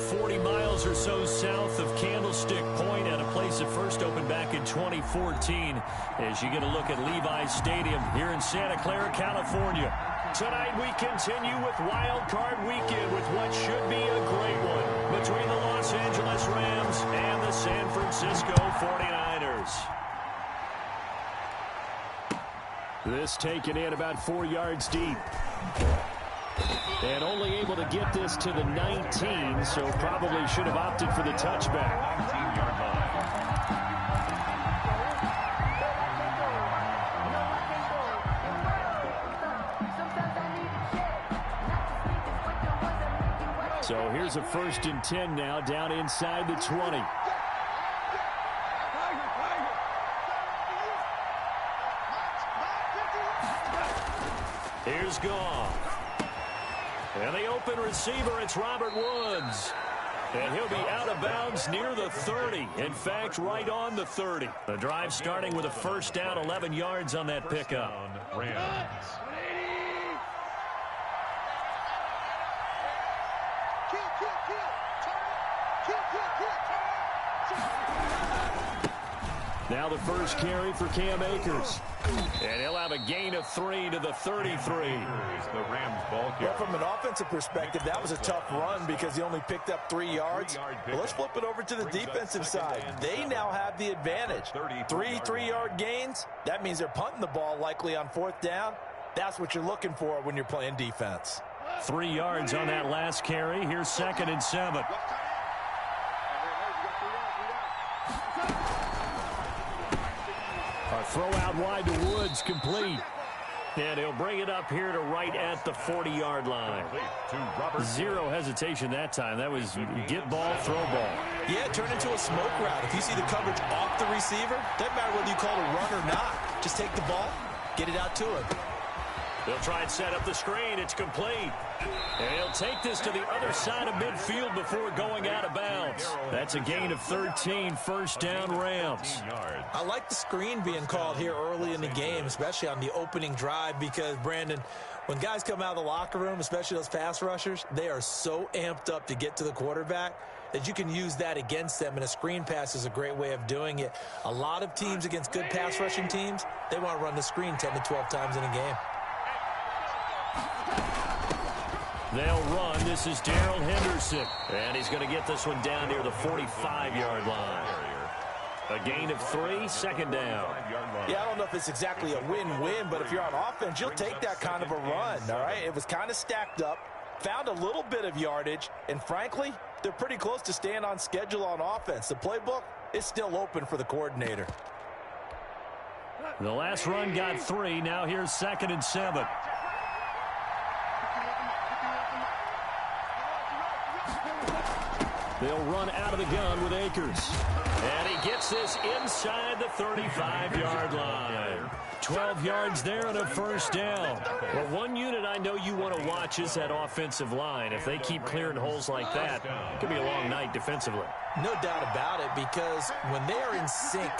40 miles or so south of Candlestick Point at a place that first opened back in 2014 as you get a look at Levi's Stadium here in Santa Clara, California. Tonight we continue with Wild Card Weekend with what should be a great one between the Los Angeles Rams and the San Francisco 49ers. This taken in about 4 yards deep. And only able to get this to the 19, so probably should have opted for the touchback. 19-yard line. So here's a 1st and 10 now, down inside the 20. Here's Goff. And the open receiver, it's Robert Woods. And he'll be out of bounds near the 30. In fact, right on the 30. The drive starting with a 1st down, 11 yards on that pickup. Rams. Now the first carry for Cam Akers. And he'll have a gain of 3 to the 33. The Rams ball carrier. Well, from an offensive perspective, that was a tough run because he only picked up 3 yards. But let's flip it over to the defensive side. They now have the advantage. 3-3-yard gains. That means they're punting the ball likely on 4th down. That's what you're looking for when you're playing defense. 3 yards on that last carry. Here's 2nd and 7. A throw out wide to Woods, complete. And he'll bring it up here to right at the 40-yard line. 0 hesitation that time. That was get ball, throw ball. Yeah, it turned into a smoke route. If you see the coverage off the receiver, doesn't matter whether you call it a run or not. Just take the ball, get it out to him. They'll try and set up the screen. It's complete. And he'll take this to the other side of midfield before going out of bounds. That's a gain of 13, 1st down Rams. I like the screen being called here early in the game, especially on the opening drive, because, Brandon, when guys come out of the locker room, especially those pass rushers, they are so amped up to get to the quarterback that you can use that against them, and a screen pass is a great way of doing it. A lot of teams against good pass rushing teams, they want to run the screen 10 to 12 times in a game. They'll run. This is Darrell Henderson. And he's going to get this one down near the 45-yard line. A gain of 3, 2nd down. Yeah, I don't know if it's exactly a win-win, but if you're on offense, you'll take that kind of a run, all right? It was kind of stacked up, found a little bit of yardage, and frankly, they're pretty close to staying on schedule on offense. The playbook is still open for the coordinator. The last run got 3. Now here's 2nd and 7. They'll run out of the gun with Akers. And he gets this inside the 35-yard line. 12 yards there and a 1st down. Well, one unit I know you want to watch is that offensive line. If they keep clearing holes like that, it could be a long night defensively. No doubt about it, because when they are in sync,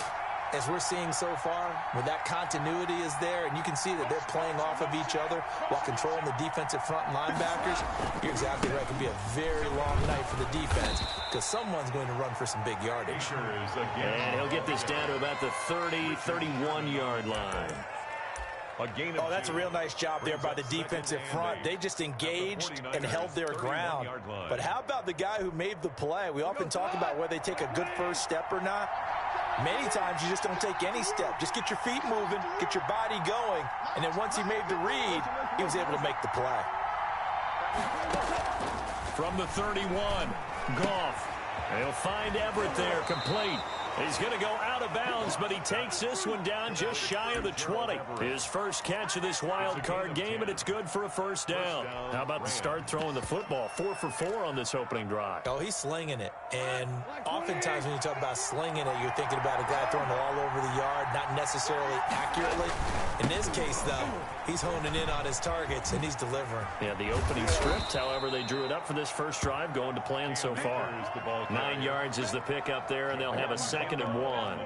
as we're seeing so far, when that continuity is there, and you can see that they're playing off of each other while controlling the defensive front linebackers, you're exactly right. It can be a very long night for the defense because someone's going to run for some big yardage. And he'll get this down to about the 30, 31-yard line. Oh, that's a real nice job there by the defensive front. They just engaged and held their ground. But how about the guy who made the play? We often talk about whether they take a good first step or not. Many times you just don't take any step. Just get your feet moving, get your body going, and then once he made the read, he was able to make the play. From the 31, Goff. They'll find Everett there, complete. He's going to go out of bounds, but he takes this one down just shy of the 20. His first catch of this wild card game, and it's good for a 1st down. How about the start throwing the football? 4 for 4 on this opening drive. Oh, he's slinging it. And oftentimes when you talk about slinging it, you're thinking about a guy throwing it all over the yard, not necessarily accurately. In this case, though, he's honing in on his targets, and he's delivering. Yeah, the opening script, however, they drew it up for this first drive, going to plan so far. 9 yards is the pickup there, and they'll have a 2nd and 1.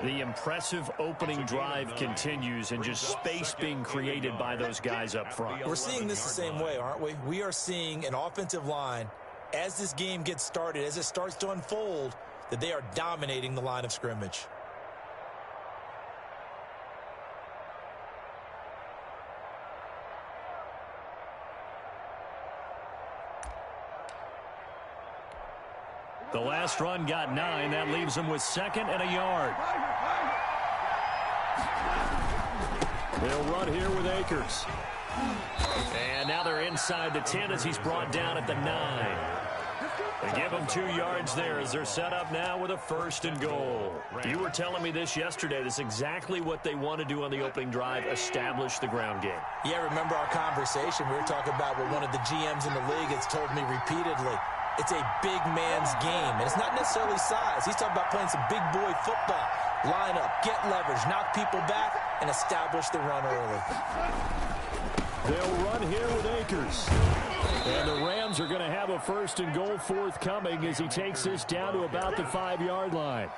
The impressive opening drive continues, and just space being created by those guys up front. We're seeing this the same way, aren't we? We are seeing an offensive line as this game gets started, as it starts to unfold, that they are dominating the line of scrimmage. The last run got 9. That leaves them with 2nd and a yard. They'll run here with Akers. And now they're inside the 10 as he's brought down at the 9. They give them 2 yards there as they're set up now with a 1st and goal. You were telling me this yesterday. This is exactly what they want to do on the opening drive, establish the ground game. Yeah, remember our conversation. We were talking about what one of the GMs in the league has told me repeatedly. It's a big man's game, and it's not necessarily size. He's talking about playing some big boy football. Line up, get leverage, knock people back, and establish the run early. They'll run here with Akers. And the Rams are going to have a 1st and goal forthcoming as he takes this down to about the 5-yard line.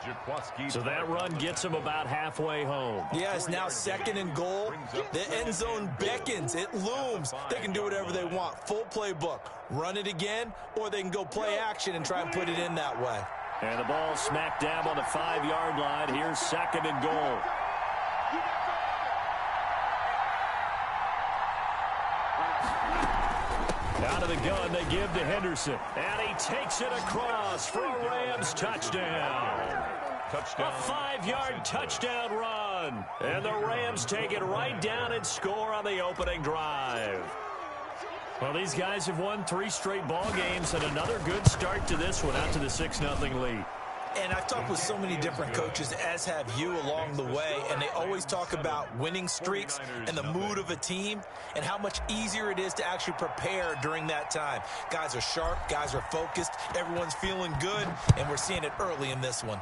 So that run gets him about halfway home. Yeah, it's now 2nd and goal. The end zone beckons. It looms. They can do whatever they want. Full playbook. Run it again, or they can go play action and try and put it in that way. And the ball smack dab on the 5-yard line. Here's 2nd and goal. Out of the gun, they give to Henderson. And he takes it across for a Rams touchdown. A 5-yard touchdown run. And the Rams take it right down and score on the opening drive. Well, these guys have won 3 straight ball games and another good start to this one out to the 6-0 lead. And I've talked with so many different coaches, as have you, along the way, and they always talk about winning streaks and the mood of a team and how much easier it is to actually prepare during that time. Guys are sharp, guys are focused, everyone's feeling good, and we're seeing it early in this one.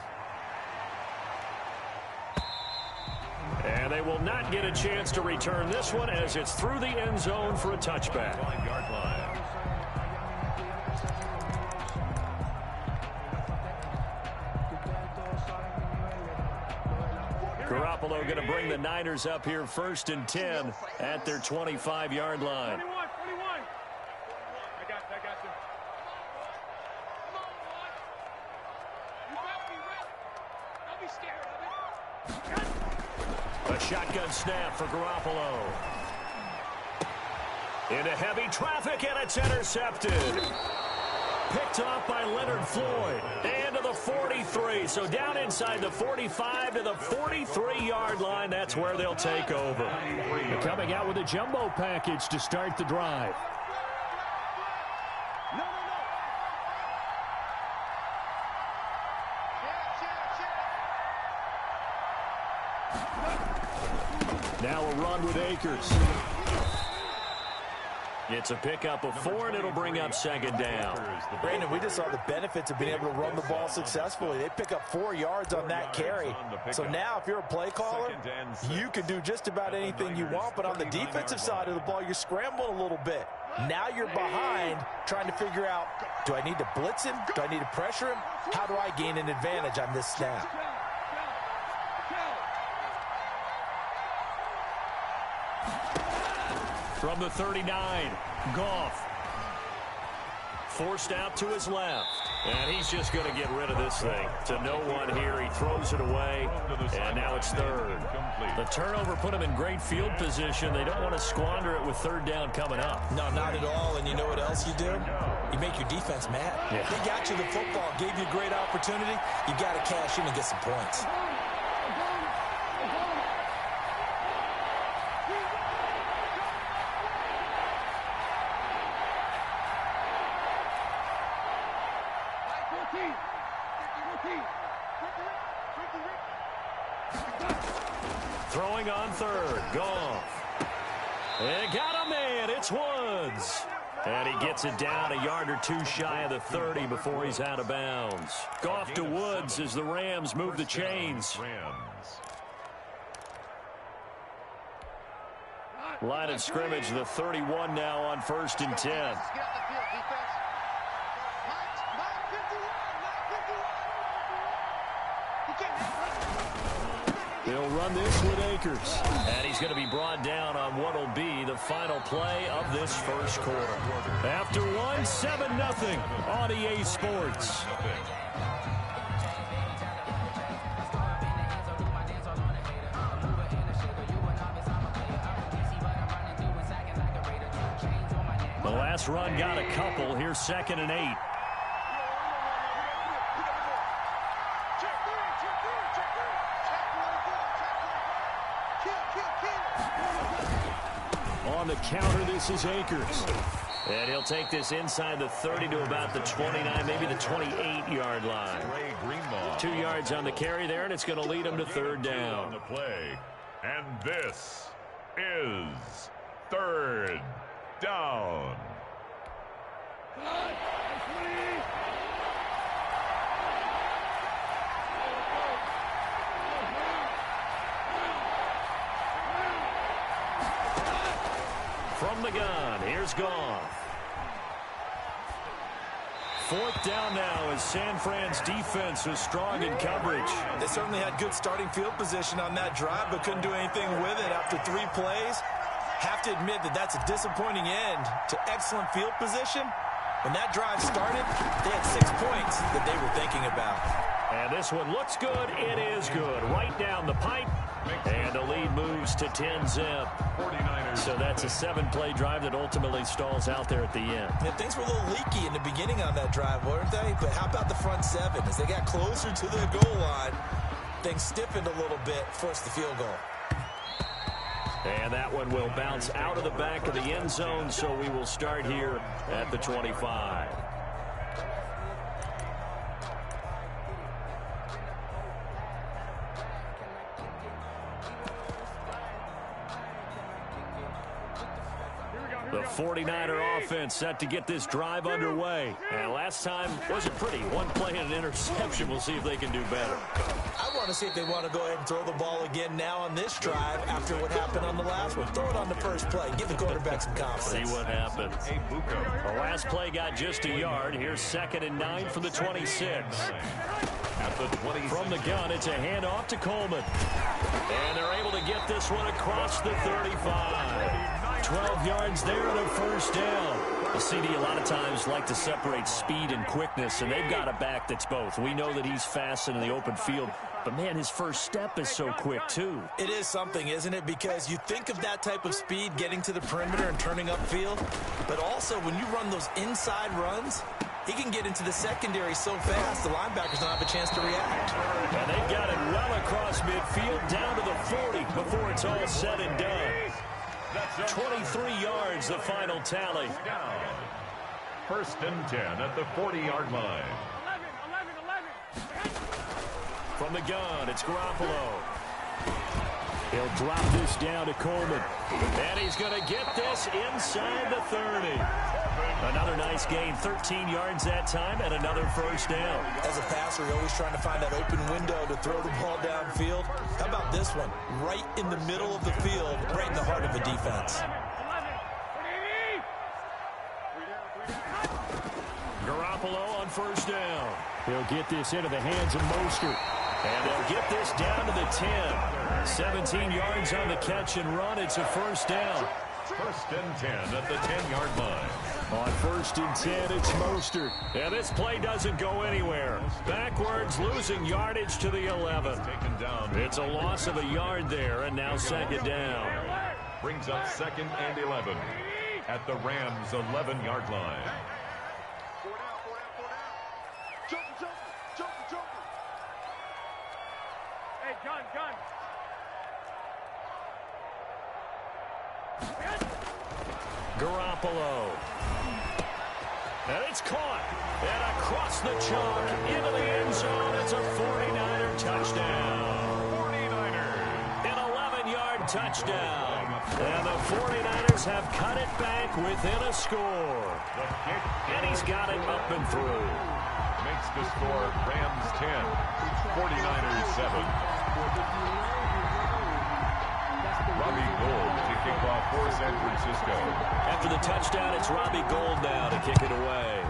And they will not get a chance to return this one as it's through the end zone for a touchback. 5-yard line. Garoppolo going to bring the Niners up here 1st and 10 at their 25-yard line. 21. I got you. Don't be scared of it. A shotgun snap for Garoppolo. Into heavy traffic, and it's intercepted. Picked off by Leonard Floyd. And to the 43. So down inside the 45 to the 43-yard line. That's where they'll take over. They're coming out with a jumbo package to start the drive. Now a run with Akers. It's a pickup of 4, and it'll bring up 2nd down. Brandon, we just saw the benefits of being able to run the ball successfully. They pick up 4 yards on that carry. So now if you're a play caller, you can do just about anything you want. But on the defensive side of the ball, you're scrambling a little bit. Now you're behind trying to figure out, do I need to blitz him? Do I need to pressure him? How do I gain an advantage on this snap? From the 39, Goff. Forced out to his left. And he's just going to get rid of this thing. To no one here. He throws it away. And now it's 3rd. The turnover put him in great field position. They don't want to squander it with 3rd down coming up. No, not at all. And you know what else you do? You make your defense mad. Yeah. They got you the football, gave you a great opportunity. You got to cash in and get some points. Throwing on 3rd, Goff. And got a man, it's Woods. And he gets it down a yard or 2 shy of the 30 before he's out of bounds. Goff to Woods as the Rams move the chains. Line of scrimmage, the 31 now on 1st and 10. They'll run this with Akers. And he's going to be brought down on what will be the final play of this first quarter. After one, 7-0 on EA Sports. The last run got a couple. Here's 2nd and 8. On the counter, this is Akers. And he'll take this inside the 30 to about the 29, maybe the 28-yard line. 2 yards on the carry there, and it's going to lead him to 3rd down. On the play. And this is 3rd down. From the gun, here's Goff. 4th down now as San Fran's defense was strong in coverage. They certainly had good starting field position on that drive, but couldn't do anything with it after 3 plays. Have to admit that that's a disappointing end to excellent field position. When that drive started, they had 6 points that they were thinking about. And this one looks good. It is good. Right down the pipe. And the lead moves to 10-zip. So that's a 7-play drive that ultimately stalls out there at the end. Yeah, things were a little leaky in the beginning on that drive, weren't they? But how about the front 7? As they got closer to the goal line, things stiffened a little bit, forced the field goal. And that one will bounce out of the back of the end zone, so we will start here at the 25. The 49er offense set to get this drive underway. And last time wasn't pretty. 1 play and an interception. We'll see if they can do better. I want to see if they want to go ahead and throw the ball again now on this drive after what happened on the last one. Throw it on the first play. Give the quarterback some confidence. See what happens. The last play got just a yard. Here's 2nd and 9 from the 26. From the gun, it's a handoff to Coleman. And they're able to get this one across the 35. 12 yards there and a 1st down. The CD a lot of times like to separate speed and quickness, and they've got a back that's both. We know that he's fast in the open field, but, man, his first step is so quick, too. It is something, isn't it? Because you think of that type of speed getting to the perimeter and turning upfield, but also when you run those inside runs, he can get into the secondary so fast the linebackers don't have a chance to react. And they've got it well across midfield down to the 40 before it's all said and done. 23 yards, the final tally. 1st and 10 at the 40-yard line. 11. From the gun, it's Garoppolo. He'll drop this down to Coleman. And he's going to get this inside the 30. Another nice gain, 13 yards that time, and another 1st down. As a passer, you're always trying to find that open window to throw the ball downfield. How about this one? Right in the middle of the field, right in the heart of the defense. Garoppolo on 1st down. He'll get this into the hands of Mostert. And they'll get this down to the 10. 17 yards on the catch and run. It's a 1st down. 1st and 10 at the 10-yard line. On 1st and 10, it's Mostert. And this play doesn't go anywhere. Backwards, losing yardage to the 11. It's a loss of a yard there, and now 2nd down. Brings up 2nd and 11 at the Rams' 11-yard line. Hey, gun. Garoppolo. And it's caught. And across the chalk into the end zone. It's a 49er touchdown. 49ers. An 11-yard touchdown. And the 49ers have cut it back within a score. And he's got it up and through. Makes the score Rams 10, 49ers 7. Robbie Gould to kick off for San Francisco. After the touchdown, it's Robbie Gould now to kick it away.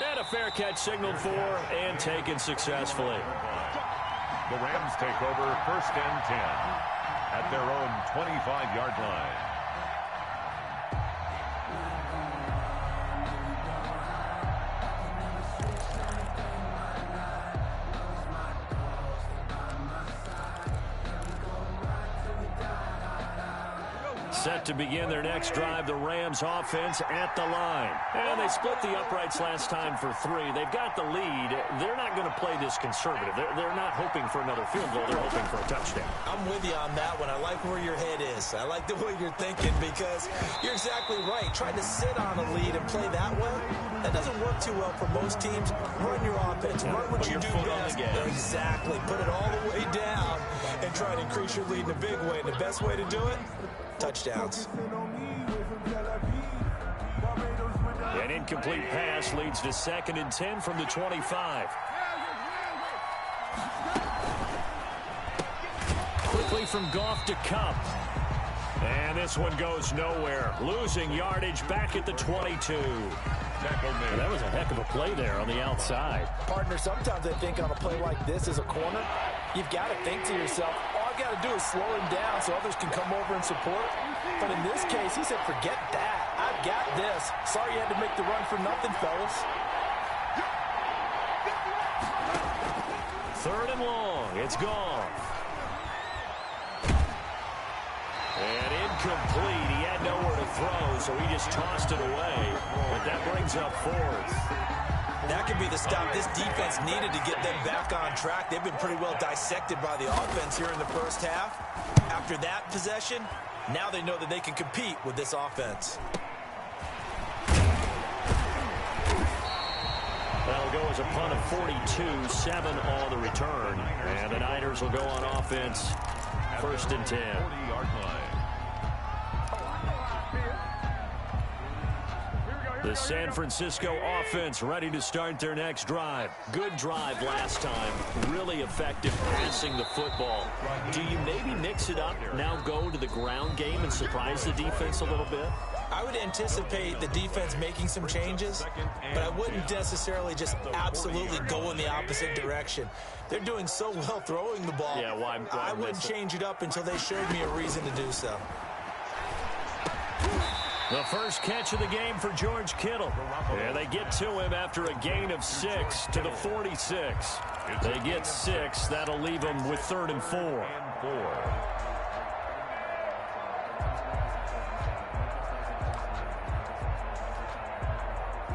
And And a fair catch signaled for and taken successfully. The Rams take over 1st and 10 at their own 25-yard line. Set to begin their next drive, the Rams offense at the line. And they split the uprights last time for 3. They've got the lead. They're not going to play this conservative. They're not hoping for another field goal. They're hoping for a touchdown. I'm with you on that one. I like where your head is. I like the way you're thinking because you're exactly right. Trying to sit on a lead and play that way, that doesn't work too well for most teams. Run your offense. Run what you do best. Exactly. Put it all the way down and try to increase your lead in a big way. And the best way to do it, touchdowns. An incomplete pass leads to 2nd and 10 from the 25. Quickly from Goff to Cup. And this one goes nowhere. Losing yardage back at the 22. And that was a heck of a play there on the outside. Partner, sometimes I think on a play like this as a corner, you've got to think to yourself, all I've got to do is slow him down so others can come over and support. But in this case, he said, forget that. I've got this. Sorry you had to make the run for nothing, fellas. 3rd and long. It's gone. And incomplete. He had nowhere to throw, so he just tossed it away. But that brings up 4th. That could be the stop this defense needed to get them back on track. They've been pretty well dissected by the offense here in the first half. After that possession, now they know that they can compete with this offense. That'll go as a punt of 42, 7 on the return. And the Niners will go on offense, 1st and 10. 40-yard line. The San Francisco offense ready to start their next drive. Good drive last time. Really effective passing the football. Do you maybe mix it up, now go to the ground game and surprise the defense a little bit? I would anticipate the defense making some changes, but I wouldn't necessarily just absolutely go in the opposite direction. They're doing so well throwing the ball. Yeah, why I wouldn't change it up until they showed me a reason to do so. The first catch of the game for George Kittle. And they get to him after a gain of 6 to the 46. They get 6. That'll leave them with 3rd and 4.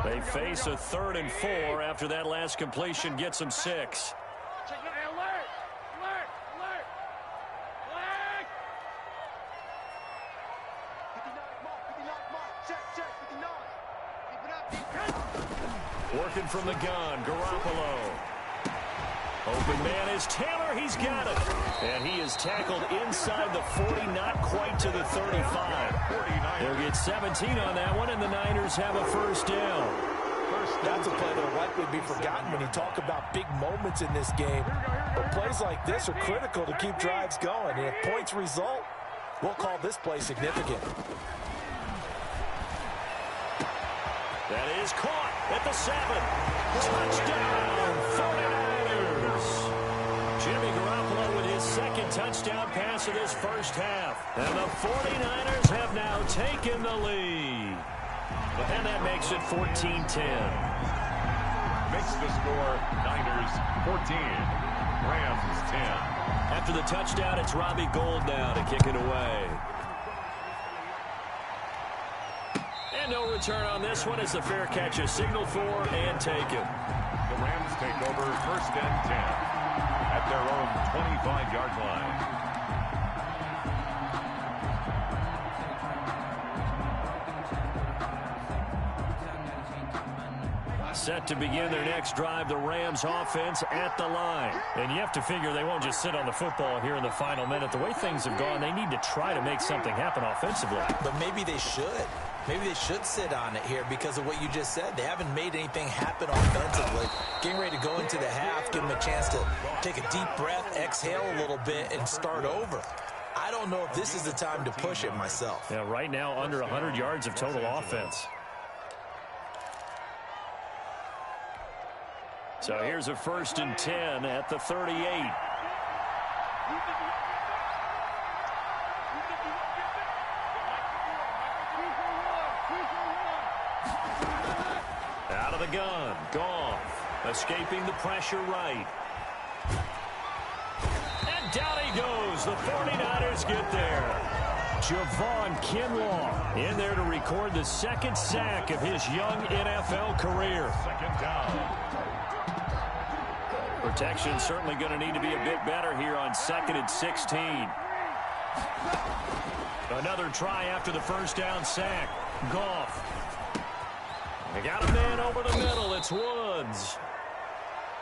They face a 3rd and 4 after that last completion gets them 6. Working from the gun, Garoppolo. Open man is Taylor. He's got it. And he is tackled inside the 40, not quite to the 35. They'll get 17 on that one, and the Niners have a 1st down. That's a play that will likely be forgotten when you talk about big moments in this game. But plays like this are critical to keep drives going. And if points result, we'll call this play significant. That is caught at the 7. Touchdown, 49ers. Jimmy Garoppolo with his 2nd touchdown pass of this first half. And the 49ers have now taken the lead. And that makes it 14-10. Makes the score Niners 14, Rams 10. After the touchdown, it's Robbie Gould now to kick it away. And no return on this one as the fair catch is signaled for and taken. The Rams take over 1st and 10 at their own 25-yard line. Set to begin their next drive, the Rams offense at the line. And you have to figure they won't just sit on the football here in the final minute. The way things have gone, they need to try to make something happen offensively. But maybe they should. Maybe they should sit on it here because of what you just said. They haven't made anything happen offensively. Getting ready to go into the half, give them a chance to take a deep breath, exhale a little bit, and start over. I don't know if this is the time to push it myself. Yeah, right now under 100 yards of total offense. So here's a 1st and 10 at the 38. Out of the gun, Goff, escaping the pressure right. And down he goes. The 49ers get there. Javon Kinlaw in there to record the 2nd sack of his young NFL career. 2nd down. Protection certainly going to need to be a bit better here on 2nd and 16. Another try after the 1st down sack. Goff. They got a man over the middle. It's Woods.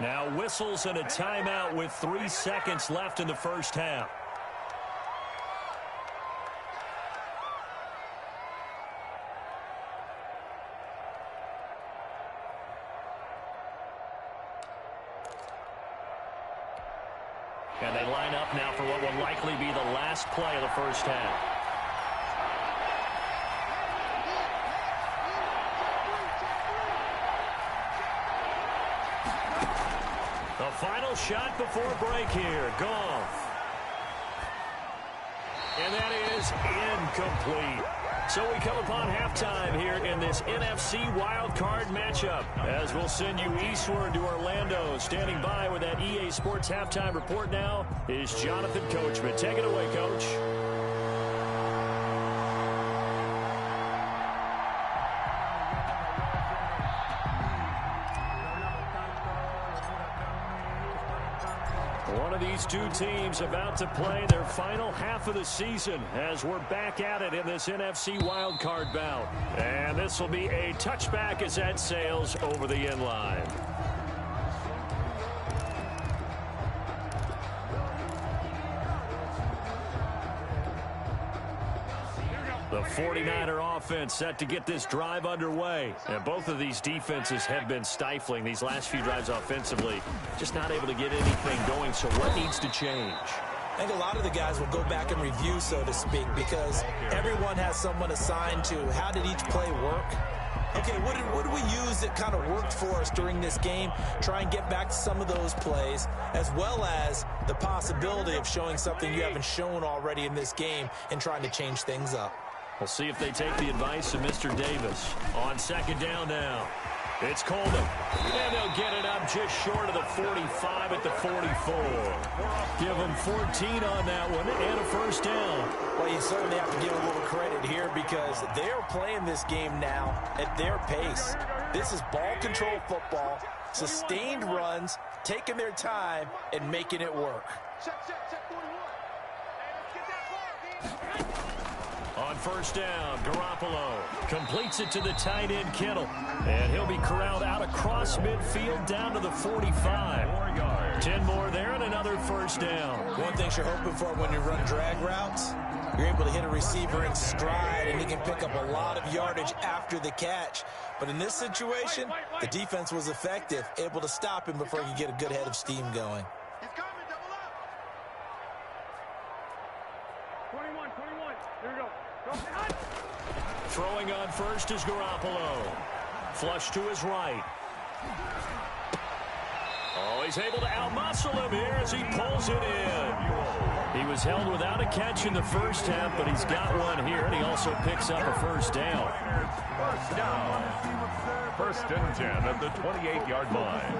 Now whistles and a timeout with 3 seconds left in the 1st half. And they line up now for what will likely be the last play of the 1st half. The final shot before break here. Goff. And that is incomplete. So we come upon halftime here in this NFC wildcard matchup. As we'll send you eastward to Orlando. Standing by with that EA Sports halftime report now is Jonathan Coachman. Take it away, Coach. One of these two teams about to play their final half of the season as we're back at it in this NFC wildcard bout. And this will be a touchback as that sails over the end line. The 49er offense set to get this drive underway. And both of these defenses have been stifling these last few drives offensively. Just not able to get anything going. So what needs to change? I think a lot of the guys will go back and review, so to speak, because everyone has someone assigned to how did each play work. Okay, what did we use that kind of worked for us during this game? Try and get back to some of those plays, as well as the possibility of showing something you haven't shown already in this game and trying to change things up. We'll see if they take the advice of Mr. Davis. On 2nd down now. It's Coleman. And they'll get it up just short of the 45 at the 44. Give them 14 on that one and a 1st down. Well, you certainly have to give a little credit here because they're playing this game now at their pace. This is ball control football, sustained runs, taking their time, and making it work. Check 41. Hey, let's get that ball, D. On 1st down, Garoppolo completes it to the tight end, Kittle. And he'll be corralled out across midfield down to the 45. 10 more there and another 1st down. One thing you're hoping for when you run drag routes, you're able to hit a receiver in stride, and he can pick up a lot of yardage after the catch. But in this situation, the defense was effective, able to stop him before he could get a good head of steam going. He's coming, double up. 21. Here we go. Throwing on 1st is Garoppolo. Flush to his right. Oh, he's able to outmuscle him here as he pulls it in. He was held without a catch in the 1st half, but he's got one here, and he also picks up a 1st down. 1st down. 1st and 10 at the 28-yard line.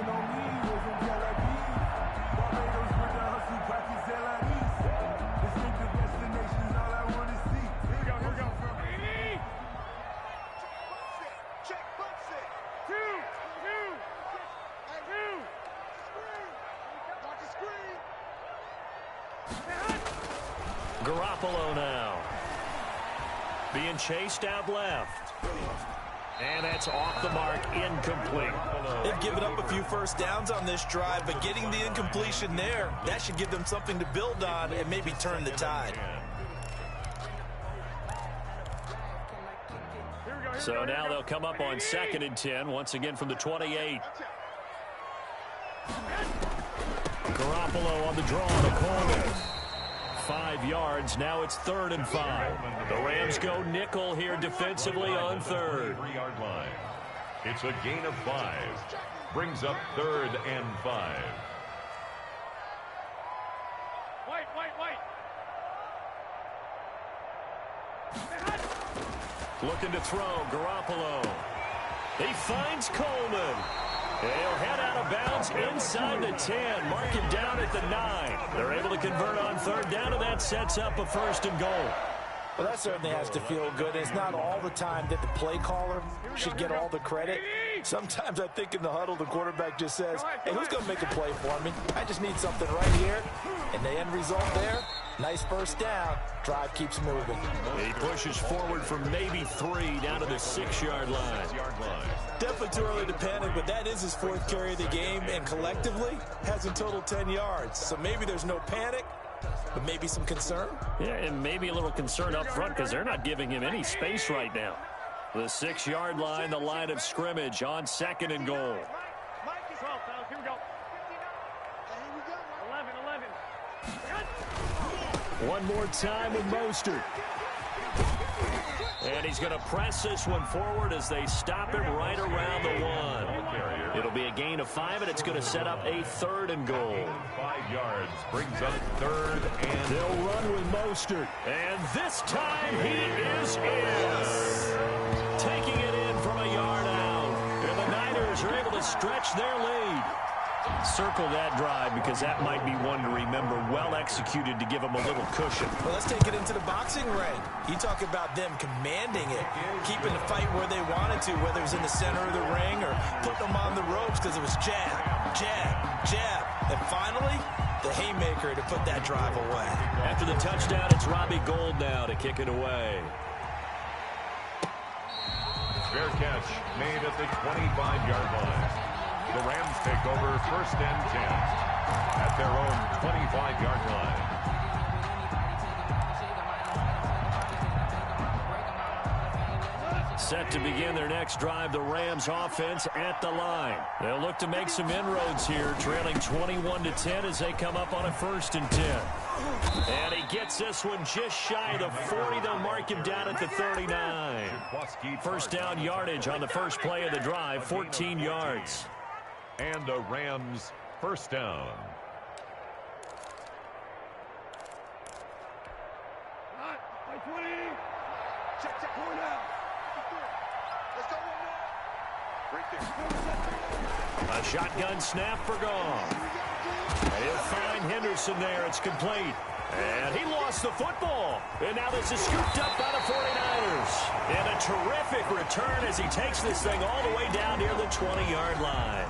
Garoppolo now. Being chased out left. And that's off the mark, incomplete. They've given up a few 1st downs on this drive, but getting the incompletion there, that should give them something to build on and maybe turn the tide. So now they'll come up on 2nd and 10, once again from the 28. Garoppolo on the draw in the corner. 5 yards. Now it's 3rd and 5. The Rams go nickel here defensively on 3rd. 3-yard line. It's a gain of 5. brings up 3rd and 5. Wait. Looking to throw, Garoppolo. He finds Coleman. He'll head out of bounds inside the 10. Mark him down at the 9. They're able to convert on 3rd down, and that sets up a 1st and goal. Well, that certainly has to feel good. It's not all the time that the play caller should get all the credit. Sometimes I think in the huddle, the quarterback just says, hey, who's going to make a play for me? I just need something right here. And the end result there, nice 1st down. Drive keeps moving. He pushes forward from maybe 3 down to the 6-yard line. Definitely too early to panic, but that is his 4th carry of the game, and collectively has in total 10 yards. So maybe there's no panic, but maybe some concern. Yeah, and maybe a little concern up front because they're not giving him any space right now. The 6-yard line, the line of scrimmage on 2nd and goal. 12, fellas. Here we go. 11. One more time with Mostert. And he's going to press this one forward as they stop him right around the 1. It'll be a gain of 5, and it's going to set up a 3rd and goal. 5 yards brings up 3rd and... They'll run with Mostert. And this time he is in. Taking it in from a yard out. And the Niners are able to stretch their lead. Circle that drive because that might be one to remember. Well executed to give them a little cushion. Well, let's take it into the boxing ring. You talk about them commanding it, keeping the fight where they wanted to, whether it was in the center of the ring or putting them on the ropes because it was jab, jab, jab. And finally, the haymaker to put that drive away. After the touchdown, it's Robbie Gould now to kick it away. Fair catch made at the 25-yard line. The Rams take over 1st and 10 at their own 25-yard line. Set to begin their next drive, the Rams offense at the line. They'll look to make some inroads here, trailing 21-10 as they come up on a 1st and 10. And he gets this one just shy of the 40. They'll mark him down at the 39. 1st down yardage on the first play of the drive, 14 yards. And a Rams 1st down. By 20. Check, going out. Let's go one more. Right there. A shotgun snap for Goff. He'll find Henderson there. It's complete. And he lost the football. And now this is scooped up by the 49ers. And a terrific return as he takes this thing all the way down near the 20-yard line.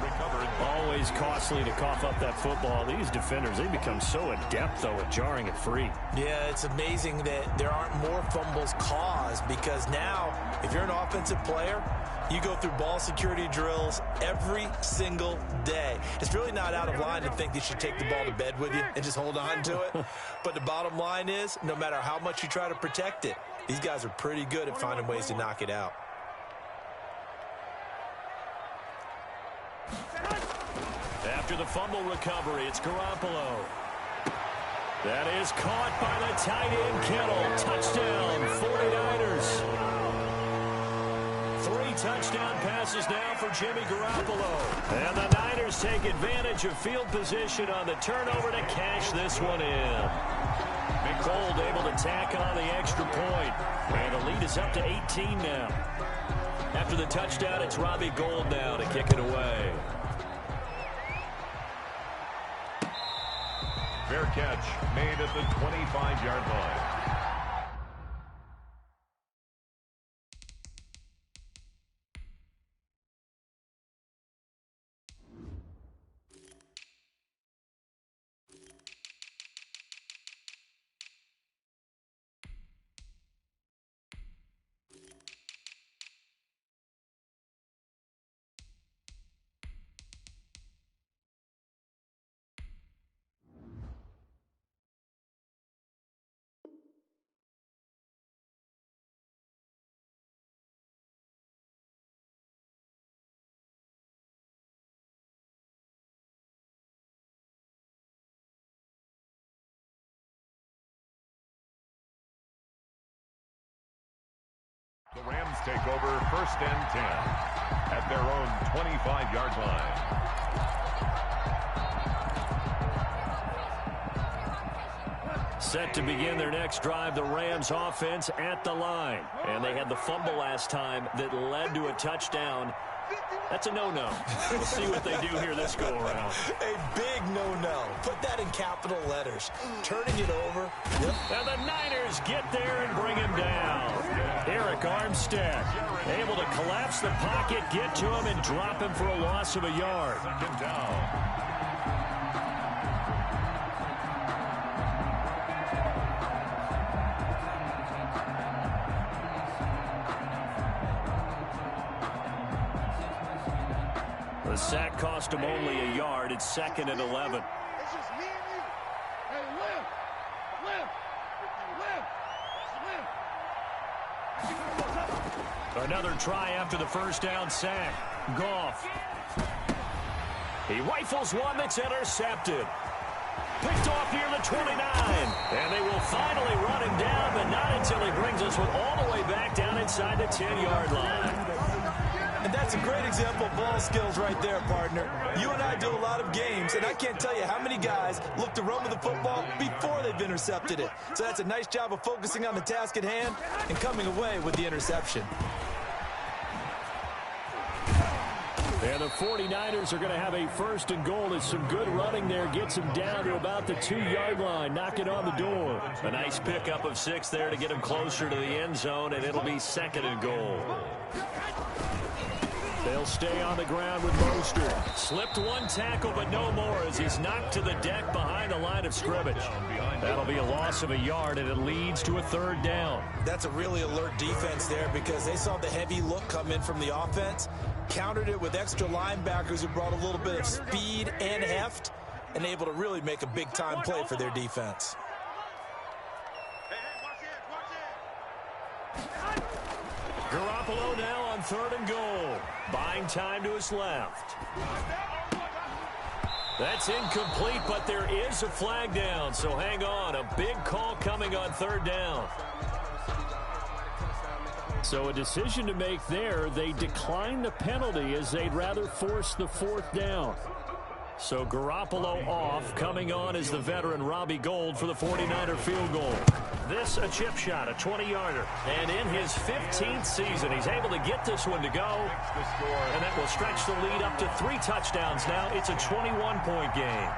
Always costly to cough up that football. These defenders, they become so adept, though, at jarring it free. Yeah, it's amazing that there aren't more fumbles caused because now, if you're an offensive player, you go through ball security drills every single day. It's really not out of line to think that you should take the ball to bed with you and just hold on to it. But the bottom line is, no matter how much you try to protect it, these guys are pretty good at finding ways to knock it out. After the fumble recovery, it's Garoppolo. That is caught by the tight end, Kittle. Touchdown, 49ers. 3 touchdown passes now for Jimmy Garoppolo. And the Niners take advantage of field position on the turnover to cash this one in. Gould able to tack on the extra point. And the lead is up to 18 now. After the touchdown, it's Robbie Gould now to kick it away. Fair catch made at the 25-yard line. take over first and 10 at their own 25-yard line. Set to begin their next drive, the Rams offense at the line. And they had the fumble last time that led to a touchdown. That's a no-no. We'll see what they do here this go-around. A big no-no. Put that in capital letters. Turning it over. Yep. And the Niners get there and bring him down. Eric Armstead able to collapse the pocket, get to him, and drop him for a loss of a yard. Second down. The sack cost him only a yard. It's 2nd and 11. It's just me and you. Hey, live. Another try after the first down sack. Goff. He rifles one that's intercepted. Picked off near the 29. And they will finally run him down, but not until he brings us all the way back down inside the 10-yard line. And that's a great example of ball skills right there, partner. You and I do a lot of games, and I can't tell you how many guys look to run with the football before they've intercepted it. So that's a nice job of focusing on the task at hand and coming away with the interception. And the 49ers are going to have a 1st and goal as some good running there gets him down to about the 2-yard line, knocking on the door. A nice pickup of 6 there to get him closer to the end zone, and it'll be 2nd and goal. They'll stay on the ground with Mostert. Slipped one tackle, but no more as he's knocked to the deck behind the line of scrimmage. That'll be a loss of a yard, and it leads to a 3rd down. That's a really alert defense there because they saw the heavy look come in from the offense, countered it with extra linebackers who brought a little bit of speed and heft, and able to really make a big-time play for their defense. Garoppolo now on 3rd and goal. Buying time to his left. That's incomplete, but there is a flag down, so hang on. A big call coming on 3rd down. So a decision to make there. They decline the penalty as they'd rather force the 4th down. So Garoppolo off. Coming on is the veteran Robbie Gould for the 49er field goal. This a chip shot, a 20-yarder. And in his 15th season, he's able to get this one to go. And that will stretch the lead up to 3 touchdowns now. It's a 21-point game.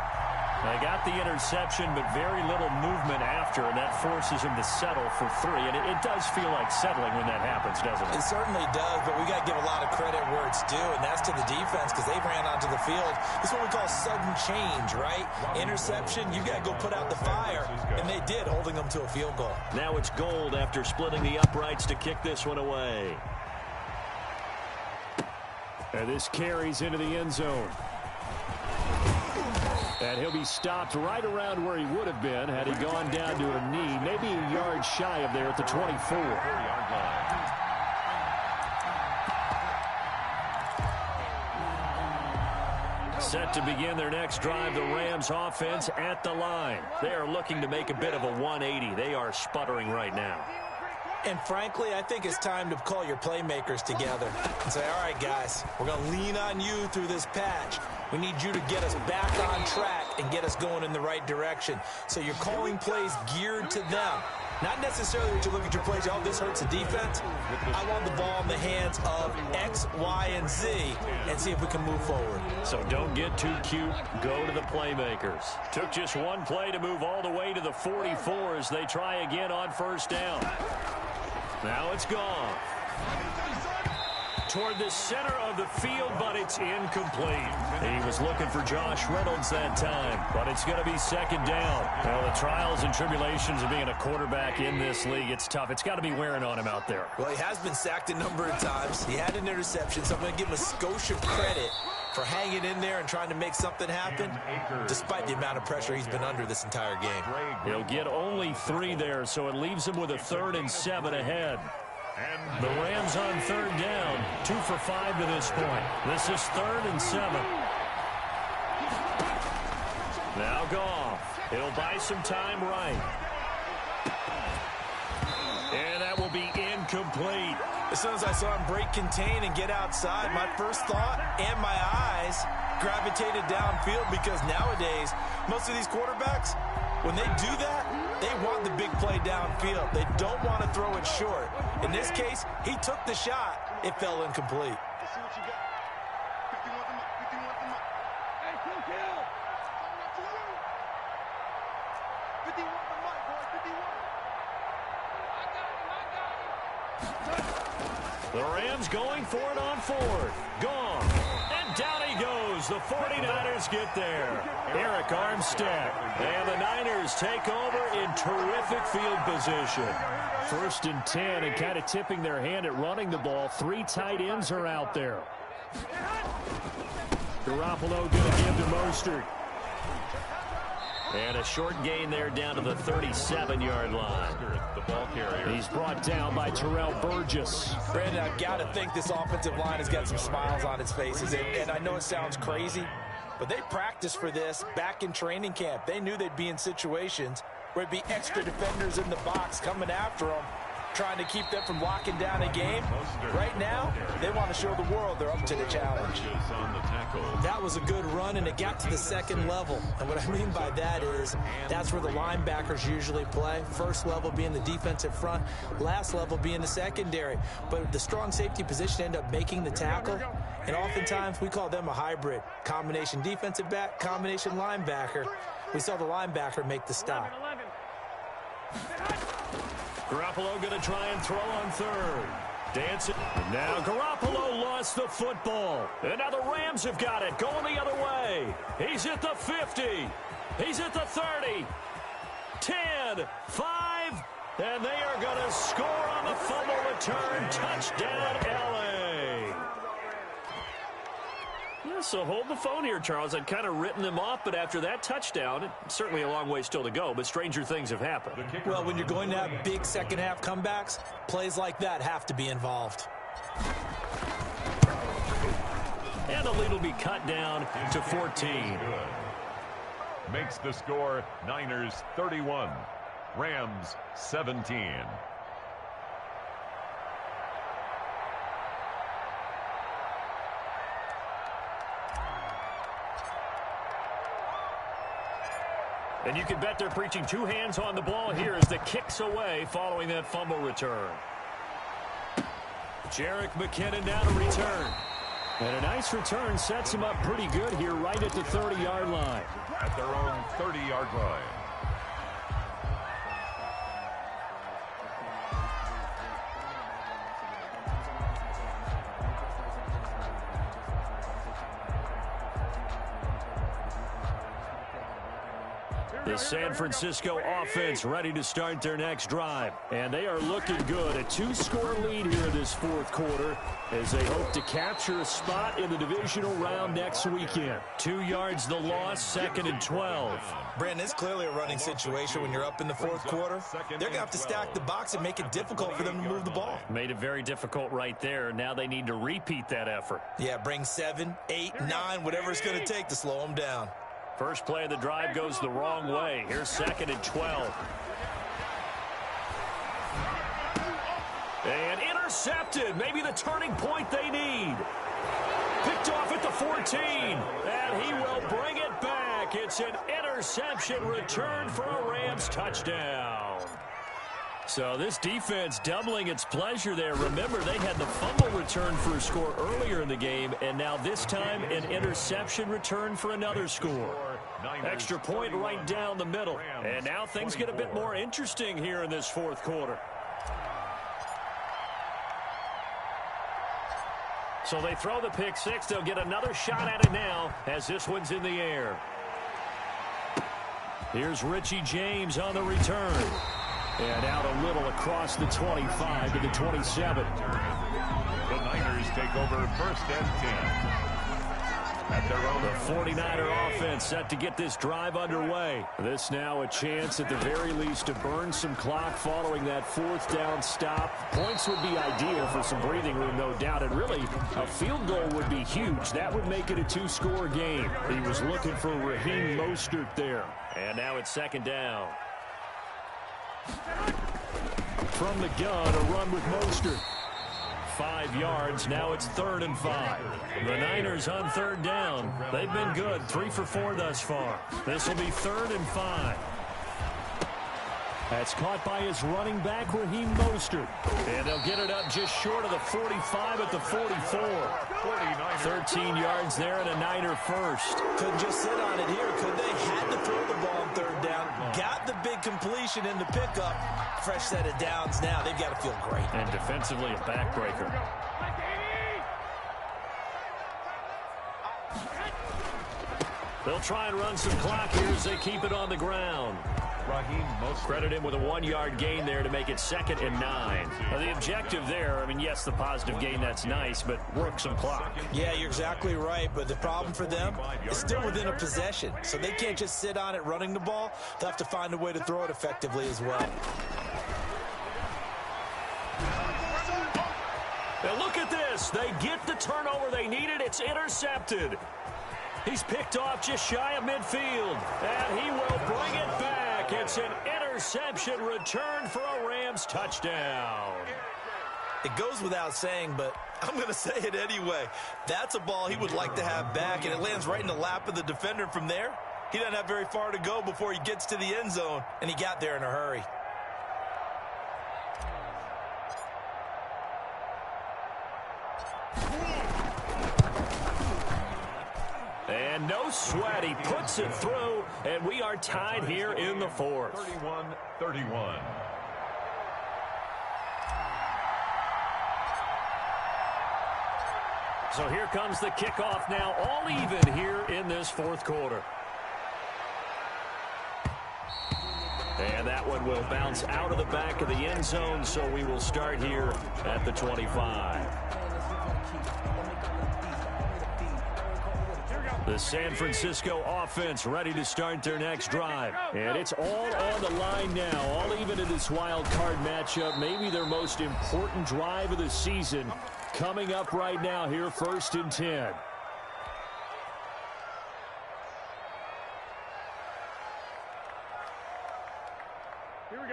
They got the interception, but very little movement after, and that forces him to settle for 3. And it does feel like settling when that happens, doesn't it? It certainly does, but we got to give a lot of credit where it's due, and that's to the defense because they ran onto the field. This is what we call sudden change, right? Interception, you got to go put out the fire, and they did, holding them to a field goal. Now it's Gould after splitting the uprights to kick this one away. And this carries into the end zone. And he'll be stopped right around where he would have been had he gone down to a knee, maybe a yard shy of there at the 24. Set to begin their next drive, the Rams offense at the line. They are looking to make a bit of a 180. They are sputtering right now. And frankly, I think it's time to call your playmakers together and say, all right, guys, we're going to lean on you through this patch. We need you to get us back on track and get us going in the right direction. So you're calling plays geared to them. Not necessarily that you look at your plays, oh, this hurts the defense. I want the ball in the hands of X, Y, and Z and see if we can move forward. So don't get too cute. Go to the playmakers. Took just one play to move all the way to the 44 as they try again on 1st down. Now it's gone. Toward the center of the field, but it's incomplete. He was looking for Josh Reynolds that time, but it's going to be 2nd down. Well, the trials and tribulations of being a quarterback in this league, it's tough. It's got to be wearing on him out there. Well, he has been sacked a number of times. He had an interception, so I'm going to give him a skosh of credit for hanging in there and trying to make something happen, despite the amount of pressure he's been under this entire game. He'll get only 3 there, so it leaves him with a 3rd and 7 ahead. The Rams on 3rd down, 2 for 5 to this point. This is 3rd and 7. Now Goff. He'll buy some time right. And that will be incomplete. The soon as I saw him break contain and get outside, my first thought and my eyes gravitated downfield, because nowadays, most of these quarterbacks, when they do that, they want the big play downfield. They don't want to throw it short. In this case, he took the shot. It fell incomplete. Let's see what you got. 50 wants him up. 50 wants him up. Hey, kill. 50 wants the mic, boy. 50 wants. I got him. The Rams going for it on fourth. Gone. And down he goes. The 49ers get there. Eric Armstead. And the Niners take over in terrific field position. 1st and 10, and kind of tipping their hand at running the ball. 3 tight ends are out there. Garoppolo going to give to Mostert. And a short gain there down to the 37-yard line. The ball carrier. He's brought down by Terrell Burgess. Brandon, I've got to think this offensive line has got some smiles on its faces. And I know it sounds crazy, but they practiced for this back in training camp. They knew they'd be in situations where it'd be extra defenders in the box coming after them, trying to keep them from locking down a game. Right now, they want to show the world they're up to the challenge. That was a good run, and it got to the second level. And what I mean by that is that's where the linebackers usually play. First level being the defensive front, last level being the secondary. But the strong safety position ended up making the tackle, and oftentimes we call them a hybrid. Combination defensive back, combination linebacker. We saw the linebacker make the stop. Garoppolo going to try and throw on third. Dancing. Now Garoppolo lost the football. And now the Rams have got it. Going the other way. He's at the 50. He's at the 30. 10, 5. And they are going to score on the fumble return. Touchdown, LA. Yeah, so hold the phone here, Charles. I'd kind of written them off, but after that touchdown, it's certainly a long way still to go, but stranger things have happened. Well, when you're going to have big second-half comebacks, plays like that have to be involved. And the lead will be cut down to 14. Makes the score Niners 31, Rams 17. And you can bet they're preaching 2 hands on the ball here as the kick's away following that fumble return. Jerick McKinnon now to return. And a nice return sets him up pretty good here right at the 30-yard line. At their own 30-yard line. The San Francisco offense ready to start their next drive. And they are looking good. A 2-score lead here in this fourth quarter as they hope to capture a spot in the divisional round next weekend. 2 yards the loss, 2nd and 12. Brandon, it's clearly a running situation when you're up in the fourth quarter. They're going to have to stack the box and make it difficult for them to move the ball. Made it very difficult right there. Now they need to repeat that effort. Yeah, bring 7, 8, 9, whatever it's going to take to slow them down. First play of the drive goes the wrong way. Here's 2nd and 12. And intercepted. Maybe the turning point they need. Picked off at the 14. And he will bring it back. It's an interception return for a Rams touchdown. So this defense doubling its pleasure there. Remember, they had the fumble return for a score earlier in the game, and now this time an interception return for another score. Extra point right down the middle. And now things get a bit more interesting here in this fourth quarter. So they throw the pick six. They'll get another shot at it now as this one's in the air. Here's Richie James on the return. And out a little across the 25 to the 27. The Niners take over 1st and 10. At their own. The 49er offense set to get this drive underway. This now a chance at the very least to burn some clock following that 4th down stop. Points would be ideal for some breathing room, no doubt. And really, a field goal would be huge. That would make it a 2-score game. He was looking for Raheem Mostert there. And now it's 2nd down. From the gun, a run with Mostert. 5 yards. Now it's 3rd and 5. The Niners on 3rd down. They've been good, 3 for 4 thus far. This will be 3rd and 5. That's caught by his running back, Raheem Mostert. And they'll get it up just short of the 45 at the 44. 13 yards there and a Niner first. Couldn't just sit on it here, could they? Had to throw the ball on 3rd down. Got the big completion in the pickup. Fresh set of downs now. They've got to feel great. And defensively, a backbreaker. They'll try and run some clock here as they keep it on the ground. Credit him with a 1-yard gain there to make it 2nd and 9. Now, the objective there, I mean, yes, the positive gain, that's nice, but work some clock. Yeah, you're exactly right, but the problem for them is still within a possession, so they can't just sit on it running the ball. They'll have to find a way to throw it effectively as well. Now look at this. They get the turnover they needed. It's intercepted. He's picked off just shy of midfield, and he will bring it back. It's an interception return for a Rams touchdown. It goes without saying, but I'm going to say it anyway. That's a ball he would like to have back, and it lands right in the lap of the defender from there. He doesn't have very far to go before he gets to the end zone, and he got there in a hurry. And no sweat, he puts it through, and we are tied here in the 4th. 31-31. So here comes the kickoff now, all even here in this 4th quarter. And that one will bounce out of the back of the end zone, so we will start here at the 25. The San Francisco offense ready to start their next drive. And it's all on the line now, all even in this wild card matchup. Maybe their most important drive of the season coming up right now here, 1st and 10.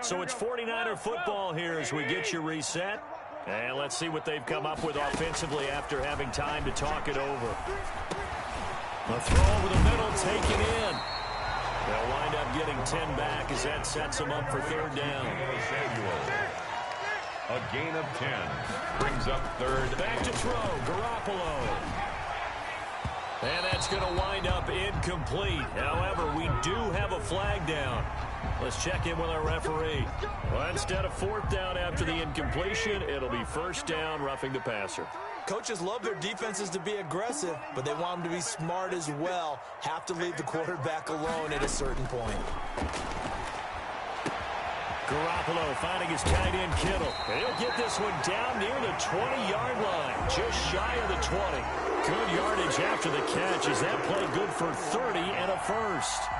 So it's 49er football here as we get you reset. And let's see what they've come up with offensively after having time to talk it over. The throw over the middle, taken in. They'll wind up getting 10 back as that sets them up for 3rd down. A gain of 10 brings up 3rd. Back to throw, Garoppolo. And that's going to wind up incomplete. However, we do have a flag down. Let's check in with our referee. Well, instead of 4th down after the incompletion, it'll be 1st down, roughing the passer. Coaches love their defenses to be aggressive, but they want them to be smart as well. Have to leave the quarterback alone at a certain point. Garoppolo finding his tight end Kittle. And he'll get this one down near the 20-yard line, just shy of the 20. Good yardage after the catch. Is that play good for 30 and a 1st?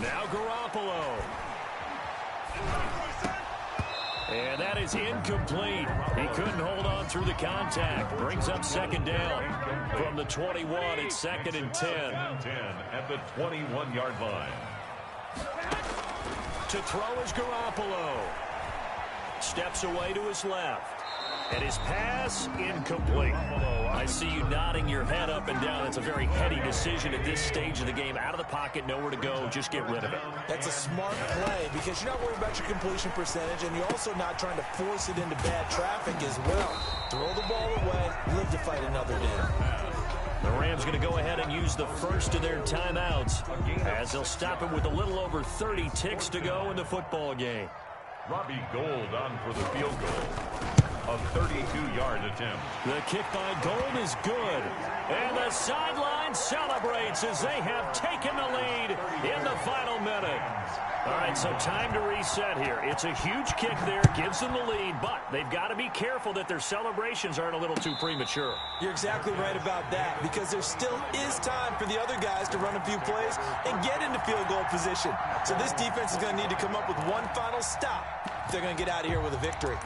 Now Garoppolo. And that is incomplete. He couldn't hold on through the contact. Brings up 2nd down. From the 21, it's 2nd and 10. 10 at the 21-yard line. To throw is Garoppolo. Steps away to his left. And his pass, incomplete. I see you nodding your head up and down. It's a very heady decision at this stage of the game. Out of the pocket, nowhere to go. Just get rid of it. That's a smart play because you're not worried about your completion percentage, and you're also not trying to force it into bad traffic as well. Throw the ball away, live to fight another down. The Rams going to go ahead and use the first of their timeouts as they'll stop it with a little over 30 ticks to go in the football game. Robbie Gould on for the field goal. A 32-yard attempt. The kick by Gould is good. And the sideline celebrates as they have taken the lead in the final minute. All right, so time to reset here. It's a huge kick there, gives them the lead, but they've got to be careful that their celebrations aren't a little too premature. You're exactly right about that because there still is time for the other guys to run a few plays and get into field goal position. So this defense is going to need to come up with one final stop if they're going to get out of here with a victory.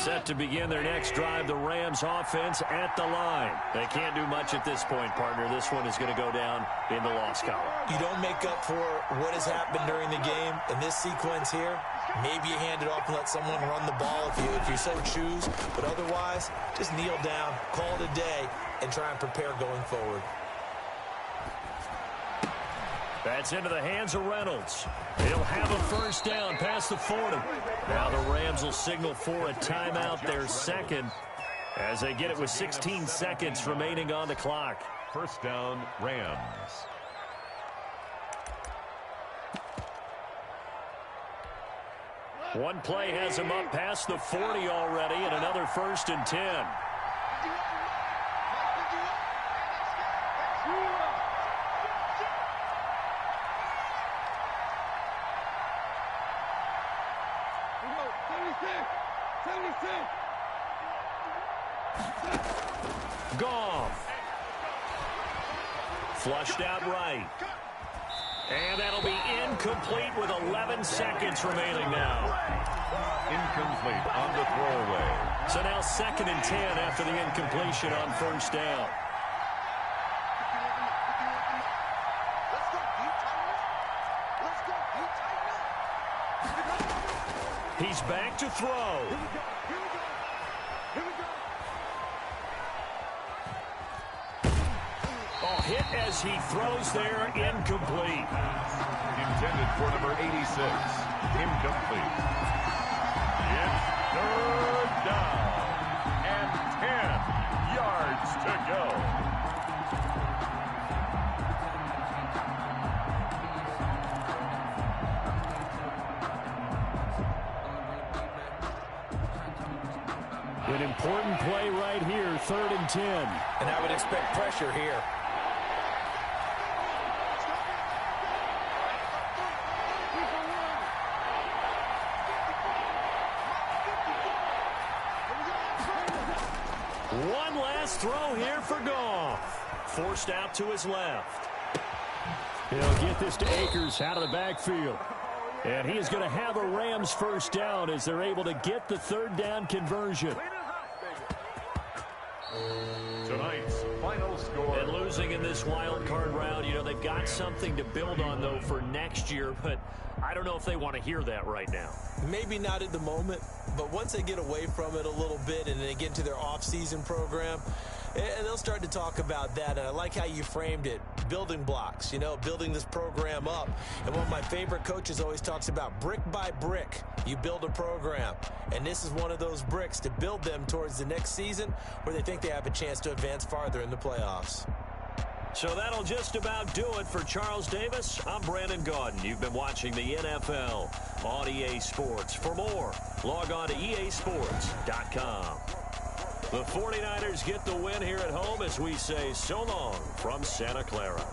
Set to begin their next drive, the Rams offense at the line. They can't do much at this point, partner. This one is going to go down in the loss column. You don't make up for what has happened during the game. In this sequence here, maybe you hand it off and let someone run the ball if you so choose. But otherwise, just kneel down, call it a day, and try and prepare going forward. That's into the hands of Reynolds. He'll have a first down past the 40. Now the Rams will signal for a timeout, their second, as they get it with 16 seconds remaining on the clock. First down, Rams. One play has him up past the 40 already, and another 1st and 10. Goff. Flushed out right. And that'll be incomplete with 11 seconds remaining now. Incomplete on the throwaway. So now 2nd and 10 after the incompletion on first down. He's back to throw. Oh, hit as he throws there, incomplete. Intended for number 86. Incomplete. It's 3rd down and 10 yards to go. An important play right here, 3rd and 10. And I would expect pressure here. One last throw here for Goff. Forced out to his left. He'll get this to Akers out of the backfield. And he is going to have a Rams first down as they're able to get the 3rd down conversion. Tonight's final score. And losing in this wild card round, you know, they've got something to build on, though, for next year. But I don't know if they want to hear that right now. Maybe not at the moment, but once they get away from it a little bit and they get into their off-season program, and they'll start to talk about that. And I like how you framed it, building blocks, you know, building this program up. And one of my favorite coaches always talks about brick by brick, you build a program. And this is one of those bricks to build them towards the next season where they think they have a chance to advance farther in the playoffs. So that'll just about do it for Charles Davis. I'm Brandon Gaudin. You've been watching the NFL on EA Sports. For more, log on to easports.com. The 49ers get the win here at home as we say so long from Santa Clara.